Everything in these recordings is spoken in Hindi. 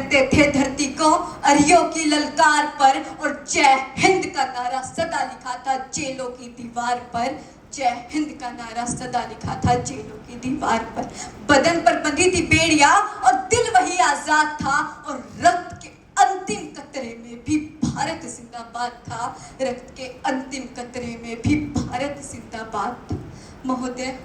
रखते थे धरती को अरियों की ललकार पर, और जय हिंद का नारा सदा लिखा था जेलों की दीवार पर। जय हिंद का नारा सदा लिखा था जेलों की दीवार पर। बदन पर बंधी थी बेड़िया और दिल वही आजाद था, और रक्त के अंतिम कतरे में भी भारत जिंदाबाद था। रक्त के अंतिम कतरे में भी भारत जिंदाबाद था। महोदय,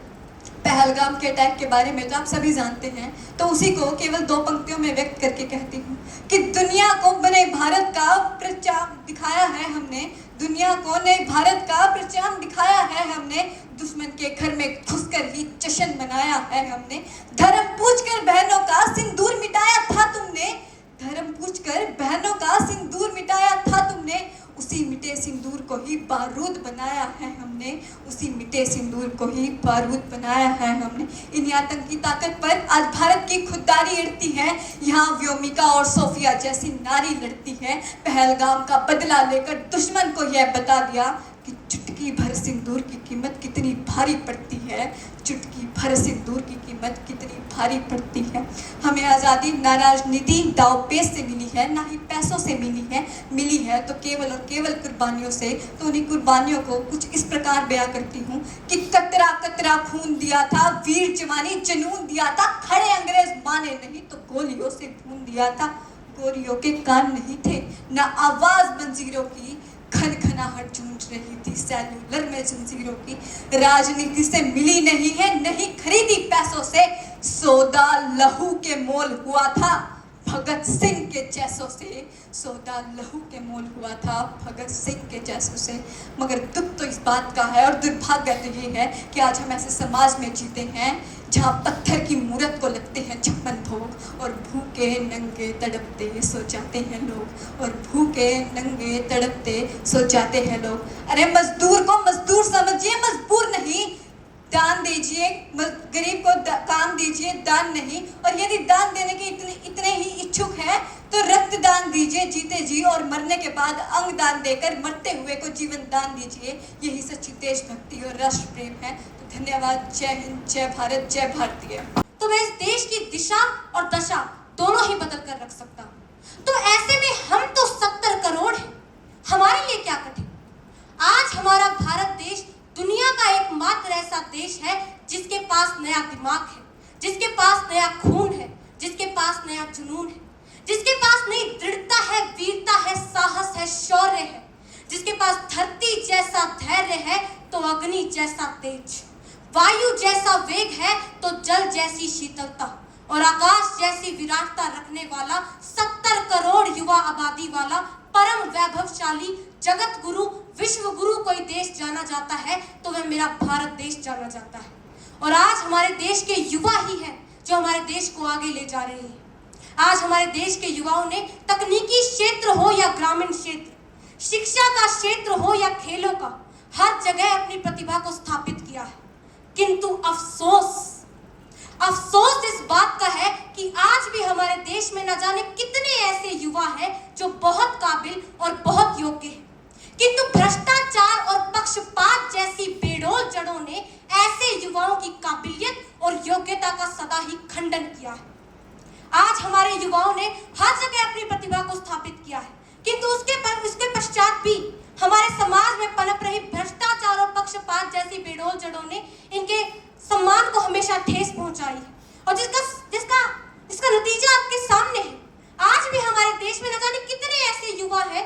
पहलगाम के अटैक के बारे में तो आप सभी जानते हैं, तो उसी को केवल 2 पंक्तियों में व्यक्त करके कहती हूँ कि दुनिया को नए भारत का प्रचार दिखाया है हमने। दुनिया को नए भारत का प्रचार दिखाया है हमने। दुश्मन के घर में घुसकर ही जश्न मनाया है हमने। धर्म पूछकर बहनों का सिंदूर मिटाया था तुमने। धर्म पूछकर बहनों का सिंदूर मिटाया था तुमने। उसी मिटे सिंदूर को ही बारूद बनाया है हमने। उसी मिटे सिंदूर को ही बारूद बनाया है हमने। इन आतंकी ताकत पर आज भारत की खुददारी अड़ती है। यहाँ व्योमिका और सोफिया जैसी नारी लड़ती है। पहलगाम का बदला लेकर दुश्मन को यह बता दिया कि चुटकी भर सिंदूर की कीमत कितनी भारी पड़ती है। चुटकी भर सिंदूर की कीमत कितनी भारी पड़ती है। हमें आज़ादी ना राजनीति दांवपेच से मिली है, ना ही पैसों से मिली है तो केवल और केवल कुर्बानियों से। तो उन्हीं कुर्बानियों को कुछ इस प्रकार बयां करती हूँ कि कतरा कतरा खून दिया था, वीर जवानी जनून दिया था। खड़े अंग्रेज माने नहीं तो गोलियों से भून दिया था। गोलियों के कान नहीं थे, ना आवाज मंजीरों की। खनखनाहट गूंज रही थी सेल्यूलर में जंजीरों की। राजनीति से मिली नहीं है, नहीं खरीदी पैसों से। सौदा लहू के मोल हुआ था भगत सिंह के जैसों से। सौदा लहू के मोल हुआ था भगत सिंह के जैसों से। मगर दुख तो इस बात का है और दुर्भाग्य तो ये है कि आज हम ऐसे समाज में जीते हैं जहाँ पत्थर की मूरत को लगते हैं 56 भोग, और भूखे नंगे तड़पते सो जाते हैं लोग। और भूखे नंगे तड़पते सो जाते हैं लोग। अरे मजदूर को मजदूर समझिए, मजबूर नहीं। दान दीजिए, गरीब को काम दीजिए, दान नहीं। और यदि दान देने के इतने ही इच्छुक हैं तो रक्त दान दीजिए जीते जी, और मरने के बाद अंग दान देकर मरते हुए को जीवन दान दीजिए। यही सच्ची देशभक्ति और राष्ट्र प्रेम है। तो धन्यवाद। जय हिंद, जय भारत, जय भारतीय। तो मैं इस देश की दिशा और दशा दोनों ही बदल कर रख सकता हूँ। तो ऐसे में हम तो 70 करोड़ हैं, हमारे लिए क्या कठिन। आज हमारा भारत देश दुनिया का एकमात्र ऐसा देश है जिसके पास नया दिमाग है, जिसके पास नया खून है, जिसके पास नया जुनून है, जिसके पास नई दृढ़ता है, वीरता है, साहस है, शौर्य है, जिसके पास धरती जैसा धैर्य है तो अग्नि जैसा तेज, वायु जैसा वेग है तो जल जैसी शीतलता, और आकाश जैसी विराटता रखने वाला 70 करोड़ युवा आबादी वाला परम वैभवशाली जगत गुरु विश्व गुरु कोई देश जाना जाता है तो वह मेरा भारत देश जाना जाता है। और आज हमारे देश के युवा ही हैं जो हमारे देश को आगे ले जा रहे हैं। आज हमारे देश के युवाओं ने तकनीकी क्षेत्र हो या ग्रामीण क्षेत्र, शिक्षा का क्षेत्र हो या खेलों का, हर जगह अपनी प्रतिभा को स्थापित किया है। किंतु अफसोस इस बात का है कि आज भी हमारे देश में न जाने कितने ऐसे युवा हैं जो बहुत काबिल और बहुत योग्य हैं, किंतु भ्रष्टाचार और पक्षपात जैसी बेडौल जड़ों ने ऐसे युवाओं की काबिलियत और योग्यता का सदा ही खंडन किया है। आज हमारे युवाओं ने हर जगह अपनी प्रतिभा को स्थापित किया है, किंतु उसके पश्चात भी हमारे समाज में पनप रही भ्रष्टाचार और पक्षपात जैसी बेडौल जड़ों ने इनके सम्मान को हमेशा ठेस पहुंचाई है, और जिसका नतीजा आपके सामने है। आज भी हमारे देश में न जाने कितने ऐसे युवा हैं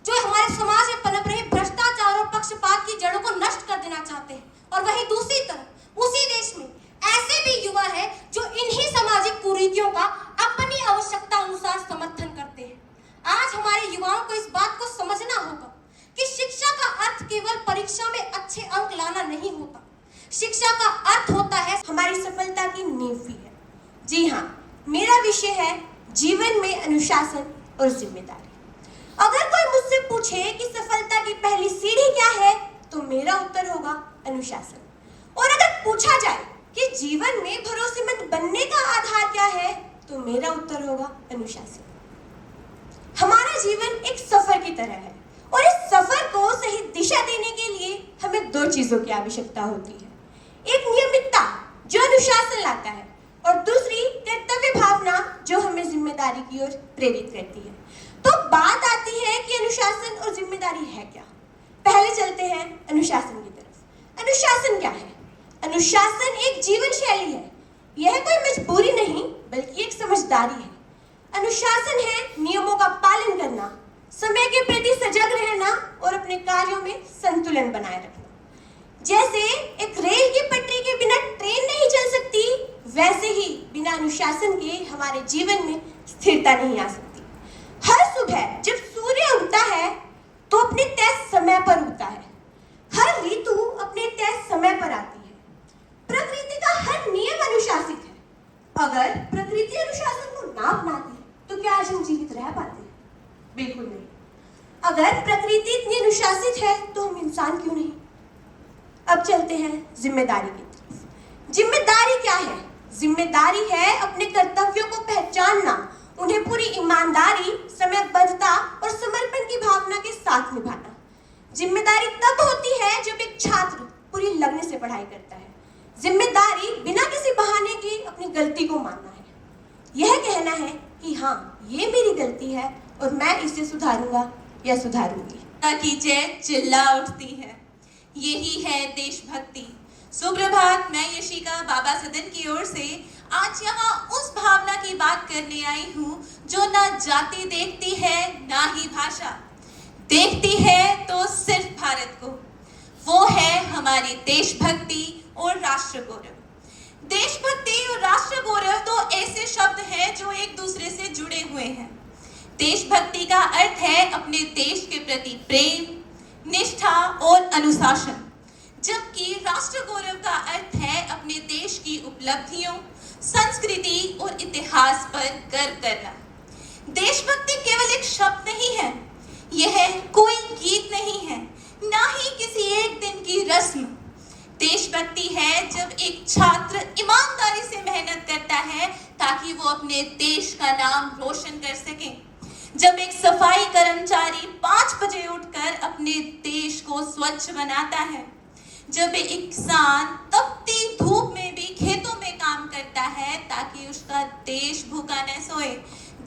जो हमारे समाज में पनप रही भ्रष्टाचार और पक्षपात की जड़ों को नष्ट कर देना चाहते हैं, और वहीं दूसरी तरफ उसी देश में ऐसे भी युवा हैं जो इन्हीं सामाजिक कुरीतियों का अपनी आवश्यकता अनुसार समर्थन करते हैं। आज हमारे युवाओं को इस बात को समझना होगा कि शिक्षा का अर्थ केवल परीक्षा में अच्छे अंक लाना नहीं होता। शिक्षा का अर्थ होता है हमारी सफलता की नींव भी है। जी हाँ, मेरा विषय है जीवन में अनुशासन और जिम्मेदारी। अगर कोई मुझसे पूछे कि सफलता की पहली सीढ़ी क्या है तो मेरा उत्तर होगा अनुशासन। और अगर पूछा जाए कि जीवन में भरोसेमंद बनने का आधार क्या है तो मेरा उत्तर होगा अनुशासन। हमारा जीवन एक सफर की तरह है, और इस सफर को सही दिशा देने के लिए हमें 2 चीजों की आवश्यकता होती है। एक नियमितता जो अनुशासन लाता है, और दूसरी कर्तव्य भावना जो हमें जिम्मेदारी की ओर प्रेरित करती है। तो बात आती है कि अनुशासन और जिम्मेदारी है क्या। पहले चलते हैं अनुशासन की तरफ। अनुशासन क्या है? अनुशासन एक जीवन शैली है। यह कोई मजबूरी नहीं बल्कि एक समझदारी है। अनुशासन है नियमों का पालन करना, समय के प्रति सजग रहना और अपने कार्यों में संतुलन बनाए रखना। जैसे एक रेल की पटरी के बिना ट्रेन नहीं चल सकती, वैसे ही बिना अनुशासन के हमारे जीवन में स्थिरता नहीं आ सकती। हर सुबह जब सूर्य उगता है तो अपने तय समय पर उगता है। हर ऋतु अपने तय समय पर आती है। प्रकृति का हर नियम अनुशासित है। अगर प्रकृति अनुशासन को ना अपनाती तो क्या आज हम जीवित रह पाते? बिल्कुल नहीं। अगर प्रकृति इतनी अनुशासित है तो हम इंसान क्यों नहीं? अब चलते हैं जिम्मेदारी की तरफ। जिम्मेदारी क्या है? जिम्मेदारी है अपने कर्तव्यों को पहचानना, उन्हें पूरी ईमानदारी, समयबद्धता और समर्पण की भावना के साथ निभाना। जिम्मेदारी तब होती है जब एक छात्र पूरी लगन से पढ़ाई करता है। जिम्मेदारी बिना किसी बहाने की अपनी गलती को मानना है। यह कहना है कि हाँ, ये मेरी गलती है और मैं इसे सुधारूंगा या सुधारूंगी। की जय चिल्ला उठती है। यही है देशभक्ति। सुप्रभात, मैं यशिका बाबा सदन की ओर से आज यहाँ उस भावना की बात करने आई हूँ जो ना जाति देखती है ना ही भाषा देखती है, तो सिर्फ भारत को। वो है हमारी देशभक्ति और राष्ट्र गौरव। देशभक्ति और राष्ट्र गौरव तो ऐसे शब्द हैं जो एक दूसरे से जुड़े हुए हैं। देशभक्ति का अर्थ है अपने देश के प्रति प्रेम, निष्ठा और अनुशासन, जबकि राष्ट्र गौरव का अर्थ है अपने देश की उपलब्धियों, संस्कृति और इतिहास पर गर्व करना। देशभक्ति केवल एक शब्द नहीं है, यह कोई गीत नहीं है, ना ही किसी एक दिन की रस्म। देशभक्ति है जब एक छात्र ईमानदारी से मेहनत करता है ताकि वो अपने देश का नाम रोशन कर सके। जब एक सफाई कर्मचारी 5 बजे उठकर अपने देश को स्वच्छ बनाता है। जब एक किसान तपती धूप में भी खेतों में काम करता है ताकि उसका देश भूखा न सोए।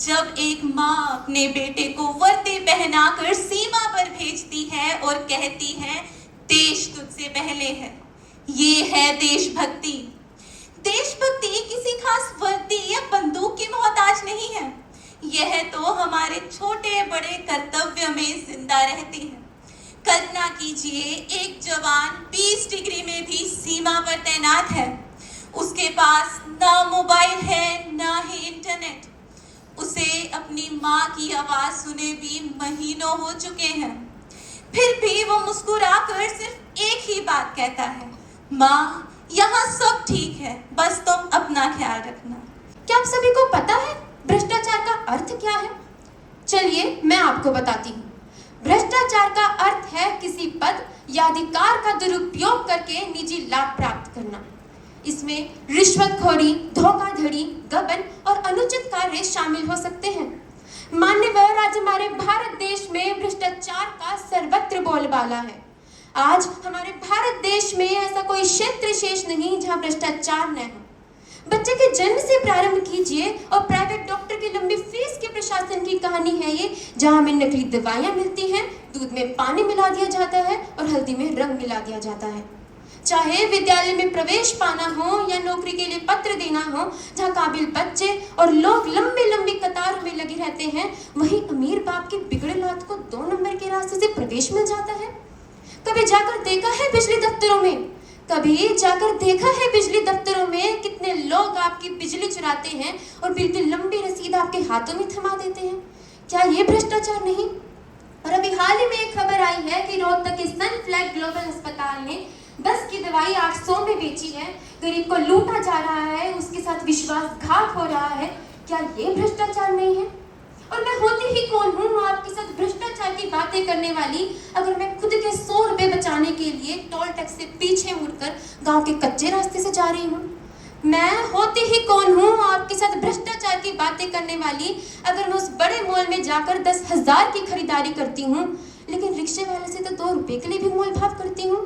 जब एक माँ अपने बेटे को वर्दी पहनाकर सीमा पर भेजती है और कहती है, देश तुझसे पहले है। ये है देशभक्ति। देशभक्ति किसी खास वर्दी या बंदूक की मोहताज नहीं है। यह तो हमारे छोटे बड़े कर्तव्य में जिंदा रहती है। कल्पना कीजिए, एक जवान 20 डिग्री में भी सीमा पर तैनात है। उसके पास ना मोबाइल है ना ही इंटरनेट। उसे अपनी माँ की आवाज सुने भी महीनों हो चुके हैं। फिर भी वो मुस्कुराकर सिर्फ एक ही बात कहता है, माँ, यहाँ सब ठीक है, बस तुम अपना ख्याल रखना। क्या आप सभी को पता है भ्रष्टाचार का अर्थ क्या है? चलिए मैं आपको बताती हूँ। भ्रष्टाचार का अर्थ है किसी पद या अधिकार का दुरुपयोग करके निजी लाभ प्राप्त करना। इसमें रिश्वतखोरी, धोखाधड़ी, गबन और अनुचित कार्य शामिल हो सकते हैं। मान्यवर, आज हमारे भारत देश में भ्रष्टाचार का सर्वत्र बोलबाला है। आज हमारे भारत देश में ऐसा कोई क्षेत्र शेष नहीं जहाँ भ्रष्टाचार न हो। बच्चे के जन्म से प्रारंभ कीजिए और प्राइवेट डॉक्टर की लंबी फीस के प्रशासन की कहानी है ये, जहां हमें नकली दवाइयां मिलती हैं, दूध में पानी मिला दिया जाता है और हल्दी में रंग मिला दिया जाता है। चाहे विद्यालय में प्रवेश पाना हो या नौकरी के लिए पत्र देना हो, जहाँ काबिल बच्चे और लोग लंबी लंबी कतारों में लगे रहते हैं, वहीं अमीर बाप की बिगड़े लात को 2 नंबर के रास्ते से प्रवेश मिल जाता है। कभी जाकर देखा है बिजली दफ्तरों में? कभी जाकर देखा है बिजली दफ्तरों में कितने लोग आपकी बिजली चुराते हैं और बिल की लंबी रसीद आपके हाथों में थमा देते हैं? क्या ये भ्रष्टाचार नहीं? और अभी हाल ही में एक खबर आई है कि रोहतक के सनफ्लैग ग्लोबल अस्पताल ने 10 की दवाई 800 में बेची है। गरीब को लूटा जा रहा है, उसके साथ विश्वासघात हो रहा है। क्या ये भ्रष्टाचार नहीं है? और मैं होती ही कौन हूँ आपके साथ भ्रष्टाचार की बातें करने वाली, अगर मैं खुद के 100 रुपए बचाने के लिए टोल टैक्स से पीछे मुड़कर गांव के कच्चे रास्ते से जा रही हूँ। मैं होती ही कौन हूँ आपके साथ भ्रष्टाचार की बातें करने वाली, अगर मैं उस बड़े मॉल में जाकर 10,000 की खरीदारी करती हूँ, लेकिन रिक्शे वाले से तो 2 रुपए के लिए भी मोल भाव करती हूँ।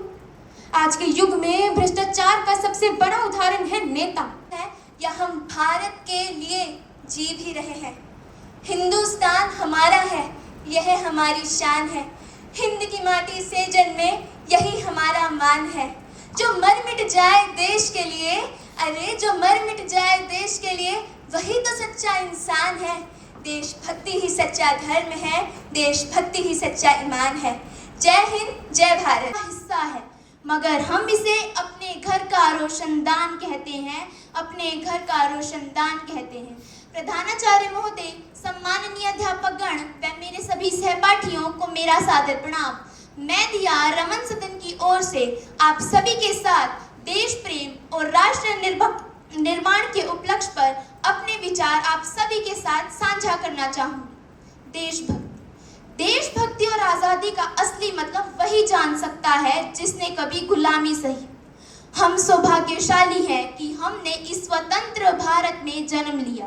आज के युग में भ्रष्टाचार का सबसे बड़ा उदाहरण है नेता, है या हम भारत के लिए जी भी रहे हैं। हिंदुस्तान हमारा है, यह हमारी शान है। हिंद की माटी से जन्मे यही हमारा मान है। जो मर मिट जाए देश के लिए, अरे जो मर मिट जाए देश के लिए, वही तो सच्चा इंसान है। देशभक्ति ही सच्चा धर्म है, देशभक्ति ही सच्चा ईमान है। जय हिंद, जय भारत। हिस्सा है मगर हम इसे अपने घर का रोशनदान कहते हैं, अपने घर का रोशनदान कहते हैं। प्रधानाचार्य महोदय, सम्माननीय अध्यापकगण व मेरे सभी सहपाठियों को मेरा सादर प्रणाम। मैं दिया रमन सदन की ओर से आप सभी के साथ देश प्रेम और राष्ट्र निर्माण के उपलक्ष्य पर अपने विचार आप सभी के साथ साझा करना चाहूँगी। देशभक्ति और आज़ादी का असली मतलब वही जान सकता है जिसने कभी गुलामी सही। हम सौभाग्यशाली हैं कि हमने इस स्वतंत्र भारत में जन्म लिया।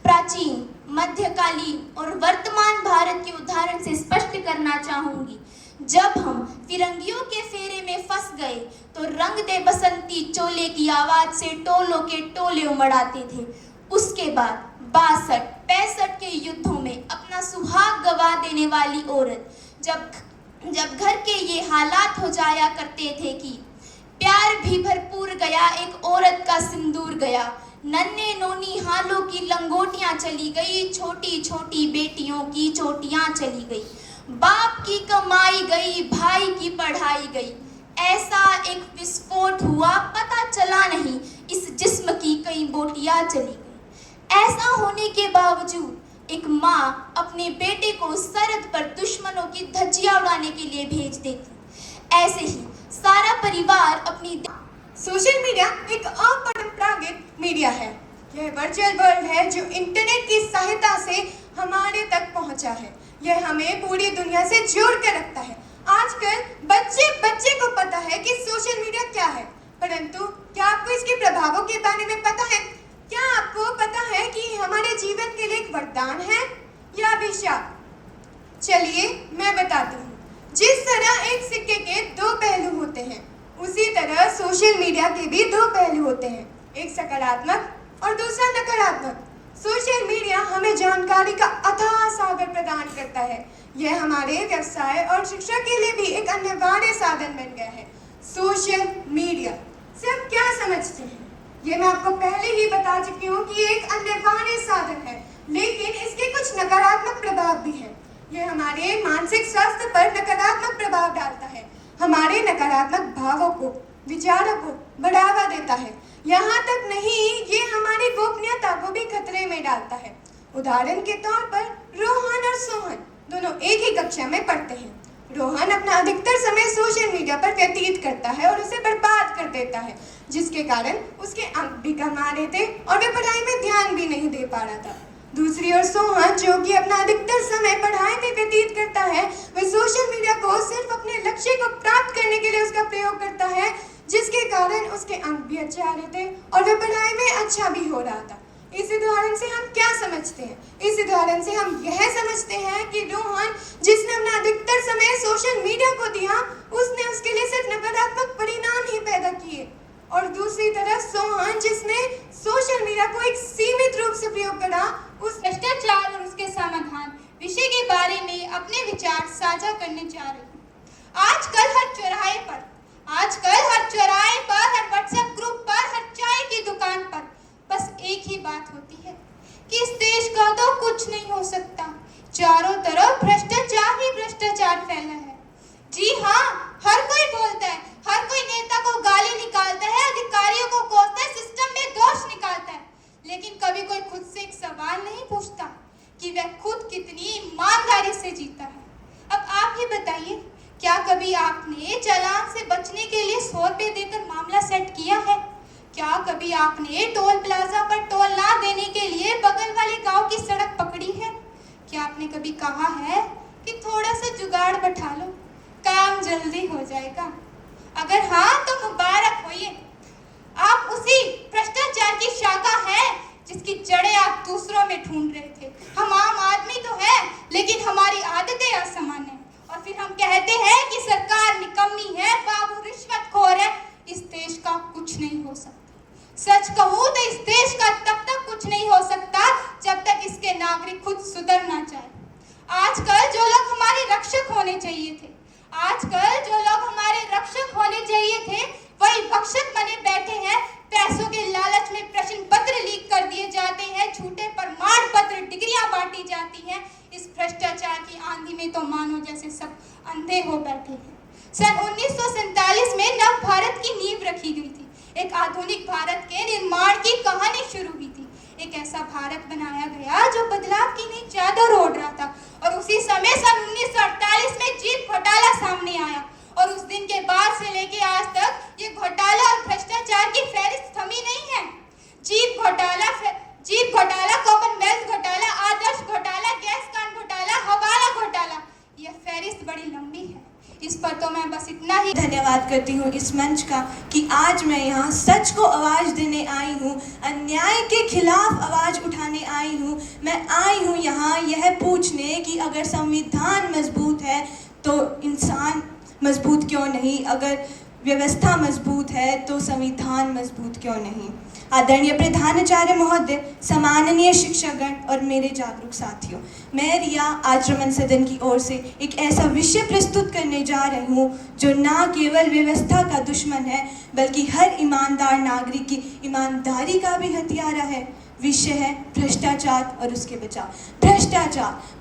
प्राचीन, मध्यकालीन और वर्तमान भारत के उदाहरण से स्पष्ट करना चाहूंगी। जब हम फिरंगियों के फेरे में फंस गए तो रंग दे बसंती चोले की आवाज से टोलों के टोले उमड़ाते थे। उसके बाद 62-65 के युद्धों में अपना सुहाग गवा देने वाली औरत, जब घर के ये हालात हो जाया करते थे कि प्यार भी भरपूर गया, एक औरत का सिंदूर गया, नन्हे नोनी हालों की लंगोटियां चली गई, छोटी छोटी बेटियों की चोटियां चली गई, बाप की कमाई गई, भाई की पढ़ाई गई। ऐसा एक विस्फोट हुआ, पता चला नहीं इस जिस्म की कई बोटियां चली गई। ऐसा होने के बावजूद एक माँ अपने बेटे को सरहद पर दुश्मनों की धज्जियां उड़ाने के लिए भेज देती। ऐसे ही सारा परिवार अपनी सोशल मीडिया एक अपरंपरागत मीडिया है। यह वर्चुअल वर्ल्ड है जो इंटरनेट की सहायता से हमारे तक पहुंचा है। यह हमें पूरी दुनिया से जोड़ कर रखता है। आजकल बच्चे को पता है कि सोशल मीडिया क्या है, परंतु क्या आपको इसके प्रभावों के बारे में पता है? क्या आपको पता है कि हमारे जीवन के लिए एक वरदान है या अभिशाप? चलिए मैं बताती हूँ। जिस तरह एक सिक्के के दो पहलू होते हैं, उसी तरह सोशल मीडिया के भी दो पहलू होते हैं, एक सकारात्मक और दूसरा नकारात्मक। सोशल मीडिया हमें जानकारी का अथाह सागर प्रदान करता है। यह हमारे व्यवसाय और शिक्षा के लिए भी एक अनिवार्य साधन बन गया है। सोशल मीडिया से आप क्या समझते हैं? ये मैं आपको पहले ही बता चुकी हूँ कि एक अनिवार्य साधन है, लेकिन इसके कुछ नकारात्मक प्रभाव भी हैं। यह हमारे मानसिक स्वास्थ्य पर नकारात्मक प्रभाव डालता है, हमारे नकारात्मक भावों को, विचारों को बढ़ावा देता है। यहाँ तक नहीं, ये हमारी गोपनीयता को भी खतरे में डालता है। उदाहरण के तौर पर रोहन और सोहन दोनों एक ही कक्षा में पढ़ते हैं। रोहन अपना अधिकतर समय सोशल मीडिया पर व्यतीत करता है और उसे बर्बाद कर देता है, जिसके कारण उसके अंक भी कम आ रहे थे और वे पढ़ाई में ध्यान भी नहीं दे पा रहा था। दूसरी ओर सोहन, जो कि अपना अधिकतर समय पढ़ाई में व्यतीत करता है, वह सोशल मीडिया को सिर्फ अपने लक्ष्य को प्राप्त करने के लिए उसका प्रयोग करता है, जिसके कारण उसके अंक भी अच्छे आ रहे थे और वह पढ़ाई में अच्छा भी हो रहा था। इस उदाहरण से हम क्या समझते हैं? इस उदाहरण से हम यह समझते हैं कि रोहन, जिसने अपना अधिकतर समय सोशल मीडिया को दिया, उसने उसके लिए सिर्फ नकारात्मक परिणाम ही पैदा किए, और दूसरी तरफ सोहन, जिसने सोशल मीडिया को एक सीमित रूप से प्रयोग करा, उस भ्रष्टाचार और उसके समाधान विषय के बारे में अपने विचार साझा करने जा रही हूँ। आजकल हर चौराहे पर, हर व्हाट्सएप ग्रुप पर, हर चाय की दुकान पर बस एक ही बात होती है कि इस देश का तो कुछ नहीं हो सकता। चारों तरफ भ्रष्टाचार ही भ्रष्टाचार फैला है। जी हाँ, हर कोई बोलता है, हर कोई नेता को गाली निकालता है, अधिकारियों को कोसता है, सिस्टम में दोष निकालता है, लेकिन कभी कोई खुद से एक सवाल नहीं पूछता कि वह खुद कितनी ईमानदारी से जीता है। अब आप ही बताइए, क्या कभी आपने चालान से बचने के लिए 100 रुपये देकर मामला सेट किया है? क्या कभी आपने टोल प्लाजा पर टोल ना देने के लिए बगल वाले गांव की सड़क पकड़ी है? क्या आपने कभी कहा है कि थोड़ा सा जुगाड़ बैठा लो, काम जल्दी हो जाएगा? अगर हाँ, तो मुबारक होइए, आप उसी भ्रष्टाचार की शाखा है जिसकी जड़ें आप दूसरों में ढूंढ रहे थे। हम आम आदमी तो है, लेकिन हमारी आदतें असामान्य हैं, और फिर हम कहते हैं कि सरकार निकम्मी है, बाबू रिश्वतखोर है। इस देश का कुछ नहीं हो सकता। सच कहूँ तो इस देश का सुधरना चाहिए। आजकल जो लोग हमारे रक्षक होने चाहिए थे, वही भक्षक बने बैठे हैं। पैसों के लालच में प्रश्न पत्र लीक कर दिए जाते हैं, झूठे प्रमाण पत्र, डिग्रियां बांटी जाती हैं। इस भ्रष्टाचार की आंधी में तो मानो जैसे सब अंधे हो बैठे हैं। सन 1947 में नव भारत की नींव रखी गई थी। एक आधुनिक भारत के निर्माण की कहानी शुरू हुई थी। एक ऐसा भारत बनाया गया जो बदलाव की नई चादर ओढ़ रहा था। और उसी समय सन 1948 में जीप घोटाला सामने आया और उस दिन के बाद से लेके आज तक ये घोटाला और भ्रष्टाचार की फहरिस्त थमी नहीं है। जीप घोटाला, कॉमनवेल्थ घोटाला, आदर्श घोटाला, गैस कांड घोटाला, हवाला घोटाला, यह फहरिस्त बड़ी लंबी है। इस पर तो मैं बस इतना ही धन्यवाद करती हूँ इस मंच का कि आज मैं यहाँ सच को आवाज़ देने आई हूँ, अन्याय के खिलाफ आवाज़ उठाने आई हूँ। मैं आई हूँ यहाँ यह पूछने कि अगर संविधान मजबूत है तो इंसान मजबूत क्यों नहीं, अगर व्यवस्था मजबूत है तो संविधान मजबूत क्यों नहीं। आदरणीय प्रधानाचार्य महोदय, सम्माननीय शिक्षकगण और मेरे जागरूक साथियों, मैं रिया आज रमन सदन की ओर से एक ऐसा विषय प्रस्तुत करने जा रही हूँ जो ना केवल व्यवस्था का दुश्मन है बल्कि हर ईमानदार नागरिक की ईमानदारी का भी हथियारा है। विषय है भ्रष्टाचार और उसके बचाव।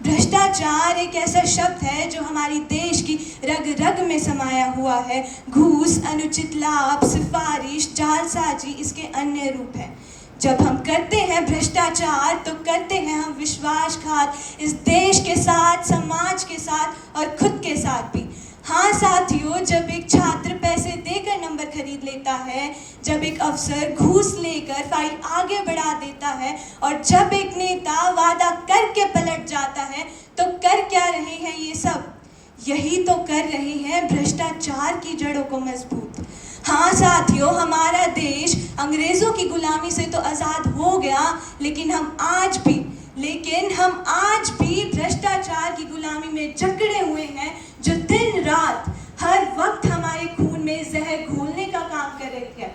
भ्रष्टाचार एक ऐसा शब्द है जो हमारी देश की रग रग में समाया हुआ है। घूस, अनुचित लाभ, सिफारिश, जालसाजी इसके अन्य रूप हैं। जब हम करते हैं भ्रष्टाचार तो करते हैं हम विश्वासघात इस देश के साथ, समाज के साथ और खुद के साथ भी। हाँ साथियों, जब एक छात्र पैसे देकर नंबर खरीद लेता है, जब एक अफसर घूस लेकर फाइल आगे बढ़ा देता है और जब एक नेता वादा करके पलट जाता है, तो कर क्या रहे हैं ये सब? यही तो कर रहे हैं भ्रष्टाचार की जड़ों को मजबूत। हाँ साथियों, हमारा देश अंग्रेजों की गुलामी से तो आज़ाद हो गया, लेकिन हम आज भी भ्रष्टाचार की गुलामी में जकड़े हुए हैं, जो दिन रात हर वक्त हमारे खून में जहर घोलने का काम कर रही है।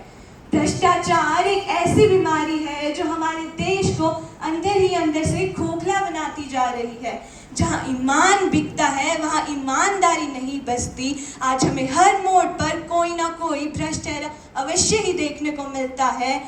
भ्रष्टाचार एक ऐसी बीमारी है जो हमारे देश को अंदर ही अंदर से खोखला बनाती जा रही है। जहाँ ईमान बिकता है वहाँ ईमानदारी नहीं बचती। आज हमें हर मोड़ पर कोई ना कोई भ्रष्ट चेहरा अवश्य ही देखने को मिलता है।